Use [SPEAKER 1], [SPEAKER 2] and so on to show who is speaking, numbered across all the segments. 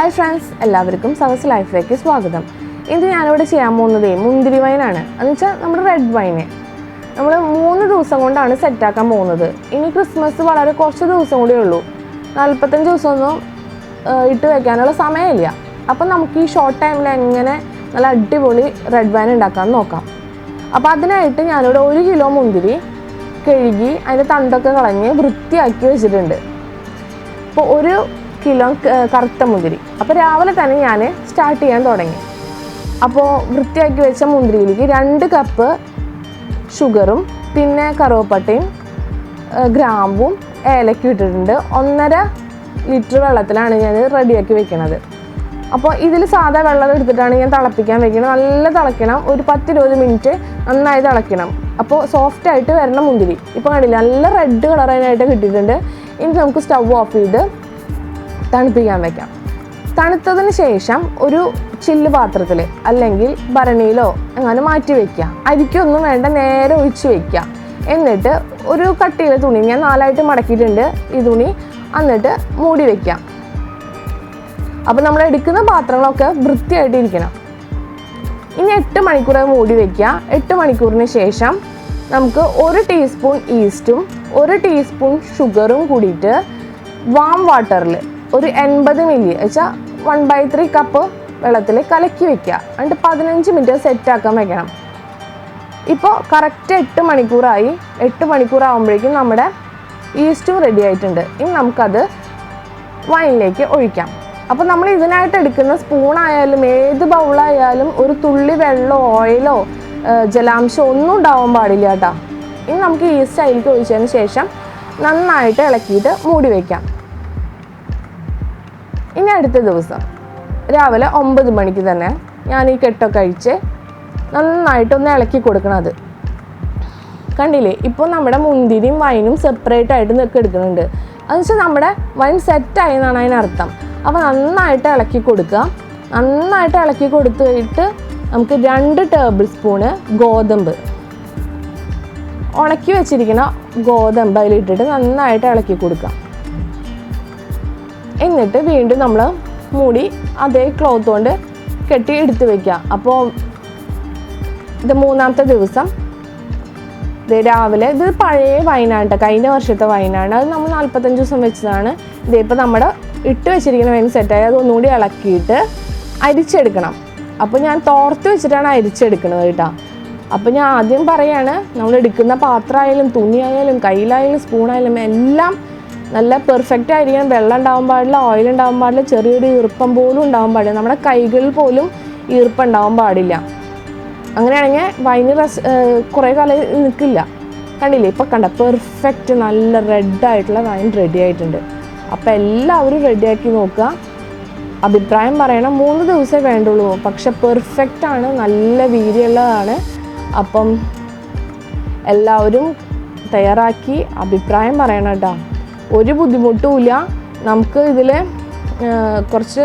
[SPEAKER 1] Hi friends, എല്ലാവർക്കും സഹസ്ലൈഫിലേക്ക് സ്വാഗതം. ഇത് ഞാനിവിടെ ചെയ്യാൻ പോകുന്നത് മുന്തിരി വൈനാണ്. എന്ന് വെച്ചാൽ നമ്മുടെ റെഡ് വൈന് നമ്മൾ 3 ദിവസം കൊണ്ടാണ് സെറ്റാക്കാൻ പോകുന്നത്. ഇനി ക്രിസ്മസ് വളരെ കുറച്ച് ദിവസം കൂടിയേ ഉള്ളൂ. 45 ദിവസമൊന്നും ഇട്ട് വയ്ക്കാനുള്ള സമയമില്ല. അപ്പം നമുക്ക് ഈ ഷോർട്ട് ടൈമിൽ എങ്ങനെ നല്ല അടിപൊളി റെഡ് വൈൻ ഉണ്ടാക്കാമെന്ന് നോക്കാം. അപ്പോൾ അതിനായിട്ട് ഞാനിവിടെ 1 കിലോ മുന്തിരി കഴുകി അതിൻ്റെ തണ്ടൊക്കെ കളഞ്ഞ് വൃത്തിയാക്കി വെച്ചിട്ടുണ്ട്. അപ്പോൾ 1 കിലോ കറുത്ത മുന്തിരി. അപ്പോൾ രാവിലെ തന്നെ ഞാൻ സ്റ്റാർട്ട് ചെയ്യാൻ തുടങ്ങി. അപ്പോൾ വൃത്തിയാക്കി വെച്ച മുന്തിരിയിലേക്ക് 2 കപ്പ് ഷുഗറും പിന്നെ കറുവപ്പട്ടയും ഗ്രാമ്പും ഏലക്കും ഇട്ടിട്ടുണ്ട്. 1.5 ലിറ്റർ വെള്ളത്തിലാണ് ഞാൻ റെഡിയാക്കി വെക്കുന്നത്. അപ്പോൾ ഇതിൽ സാധാ വെള്ളം എടുത്തിട്ടാണ് ഞാൻ തിളപ്പിക്കാൻ വെക്കുന്നത്. നല്ല തിളയ്ക്കണം, ഒരു 10-20 മിനിറ്റ് നന്നായി തിളയ്ക്കണം. അപ്പോൾ സോഫ്റ്റായിട്ട് വരണം മുന്തിരി. ഇപ്പോൾ കണ്ടില്ല, നല്ല റെഡ് കളറായിട്ട് കിട്ടിയിട്ടുണ്ട്. ഇനി നമുക്ക് സ്റ്റവ് ഓഫ് ചെയ്ത് തണുപ്പിക്കാൻ വെക്കാം. തണുത്തതിന് ശേഷം ഒരു ചില്ല് പാത്രത്തിൽ അല്ലെങ്കിൽ ഭരണിയിലോ അങ്ങനെ മാറ്റി വയ്ക്കുക. അരിക്കൊന്നും വേണ്ട, നേരെ ഒഴിച്ച് വയ്ക്കുക. എന്നിട്ട് ഒരു കട്ടിയുള്ള തുണി ഞാൻ 4ആയിട്ട് മടക്കിയിട്ടുണ്ട് ഈ തുണി, എന്നിട്ട് മൂടി വയ്ക്കാം. അപ്പോൾ നമ്മൾ എടുക്കുന്ന പാത്രങ്ങളൊക്കെ വൃത്തിയായിട്ടിരിക്കണം. ഇനി 8 മണിക്കൂർ മൂടി വയ്ക്കുക. 8 മണിക്കൂറിന് ശേഷം നമുക്ക് 1 ടീസ്പൂൺ ഈസ്റ്റും 1 ടീസ്പൂൺ ഷുഗറും കൂടിയിട്ട് വാം വാട്ടറിൽ ഒരു 80 മില്ലി വെച്ചാൽ 1/3 കപ്പ് വെള്ളത്തിൽ കലക്കി വെക്കുക. എന്നിട്ട് 15 മിനിറ്റ് സെറ്റാക്കാൻ വെക്കണം. ഇപ്പോൾ കറക്റ്റ് 8 മണിക്കൂറായി. 8 മണിക്കൂറാകുമ്പോഴേക്കും നമ്മുടെ ഈസ്റ്റും റെഡി ആയിട്ടുണ്ട്. ഇനി നമുക്കത് വൈനിലേക്ക് ഒഴിക്കാം. അപ്പോൾ നമ്മൾ ഇതിനായിട്ട് എടുക്കുന്ന സ്പൂണായാലും ഏത് ബൗളായാലും ഒരു തുള്ളി വെള്ളമോ ഓയിലോ ജലാംശം ഒന്നും ഉണ്ടാവാൻ പാടില്ല കേട്ടോ. ഇനി നമുക്ക് ഈസ്റ്റ് അതിലേക്ക് ഒഴിച്ചതിന് ശേഷം നന്നായിട്ട് ഇളക്കിയിട്ട് മൂടി വയ്ക്കാം. ഇനി അടുത്ത ദിവസം രാവിലെ 9 മണിക്ക് തന്നെ ഞാൻ ഈ കെട്ടൊക്കെ അഴിച്ച് നന്നായിട്ടൊന്ന് ഇളക്കി കൊടുക്കണത്. കണ്ടില്ലേ, ഇപ്പോൾ നമ്മുടെ മുന്തിരിയും വൈനും സെപ്പറേറ്റ് ആയിട്ട് എടുക്കുന്നുണ്ട്. അതെന്ന് വെച്ചാൽ നമ്മുടെ വൈൻ സെറ്റായി എന്നാണ് അതിനർത്ഥം. അപ്പോൾ നന്നായിട്ട് ഇളക്കി കൊടുക്കുക. നന്നായിട്ട് ഇളക്കി കൊടുത്തിട്ട് നമുക്ക് 2 ടേബിൾ സ്പൂണ് ഗോതമ്പ്, ഉണക്കി വെച്ചിരിക്കുന്ന ഗോതമ്പ് അതിലിട്ടിട്ട് നന്നായിട്ട് ഇളക്കി കൊടുക്കുക. എന്നിട്ട് വീണ്ടും നമ്മൾ മൂടി അതേ ക്ലോത്ത് കൊണ്ട് കെട്ടി എടുത്ത് വയ്ക്കുക. അപ്പോൾ ഇത് 3-ാമത്തെ ദിവസം രാവിലെ, ഇത് പഴയ വൈനാണ് കേട്ടോ, കഴിഞ്ഞ വർഷത്തെ വൈനാണ്. അത് നമ്മൾ 45 ദിവസം വെച്ചതാണ്. ഇതിപ്പോൾ നമ്മുടെ ഇട്ട് വെച്ചിരിക്കുന്ന വൈൻ സെറ്റായി. അത് ഒന്നുകൂടി ഇളക്കിയിട്ട് അരിച്ചെടുക്കണം. അപ്പോൾ ഞാൻ തോർത്ത് വെച്ചിട്ടാണ് അരിച്ചെടുക്കുന്നത് കേട്ടോ. അപ്പോൾ ഞാൻ ആദ്യം പറയാണ്, നമ്മൾ എടുക്കുന്ന പാത്രമായാലും തുണിയായാലും കയ്യിലായാലും സ്പൂണായാലും എല്ലാം നല്ല പെർഫെക്റ്റ് ആയിരിക്കണം. വെള്ളം ഉണ്ടാവാൻ പാടില്ല, ഓയിൽ ഉണ്ടാവാൻ പാടില്ല, ചെറിയൊരു ഈർപ്പം പോലും ഉണ്ടാവാൻ പാടില്ല. നമ്മുടെ കൈകളിൽ പോലും ഈർപ്പം ഉണ്ടാവാൻ പാടില്ല. അങ്ങനെയാണെങ്കിൽ വൈന് കുറേ കാലം നിൽക്കില്ല. കണ്ടില്ലേ, ഇപ്പോൾ കണ്ട പെർഫെക്റ്റ് നല്ല റെഡായിട്ടുള്ള വൈൻ റെഡി ആയിട്ടുണ്ട്. അപ്പോൾ എല്ലാവരും റെഡിയാക്കി നോക്കുക, അഭിപ്രായം പറയണം. 3 ദിവസമേ വേണ്ടുള്ളൂ, പക്ഷെ പെർഫെക്റ്റാണ്, നല്ല വീര്യമുള്ളതാണ്. അപ്പം എല്ലാവരും തയ്യാറാക്കി അഭിപ്രായം പറയണം കേട്ടോ. ഒരു ബുദ്ധിമുട്ടുമില്ല. നമുക്ക് ഇതിൽ കുറച്ച്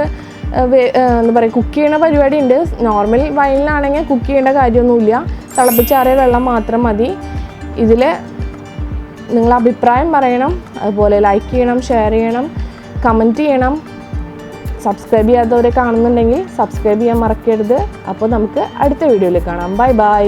[SPEAKER 1] എന്താ പറയുക, കുക്ക് ചെയ്യണ പരിപാടി ഉണ്ട്. നോർമൽ വൈനിലാണെങ്കിൽ കുക്ക് ചെയ്യേണ്ട കാര്യമൊന്നുമില്ല, തിളപ്പിച്ചാറിയ വെള്ളം മാത്രം മതി. ഇതിൽ നിങ്ങൾ അഭിപ്രായം പറയണം, അതുപോലെ ലൈക്ക് ചെയ്യണം, ഷെയർ ചെയ്യണം, കമൻറ്റ് ചെയ്യണം. സബ്സ്ക്രൈബ് ചെയ്യാത്തവരെ കാണുന്നുണ്ടെങ്കിൽ സബ്സ്ക്രൈബ് ചെയ്യാൻ മറക്കരുത്. അപ്പോൾ നമുക്ക് അടുത്ത വീഡിയോയിൽ കാണാം. Bye bye.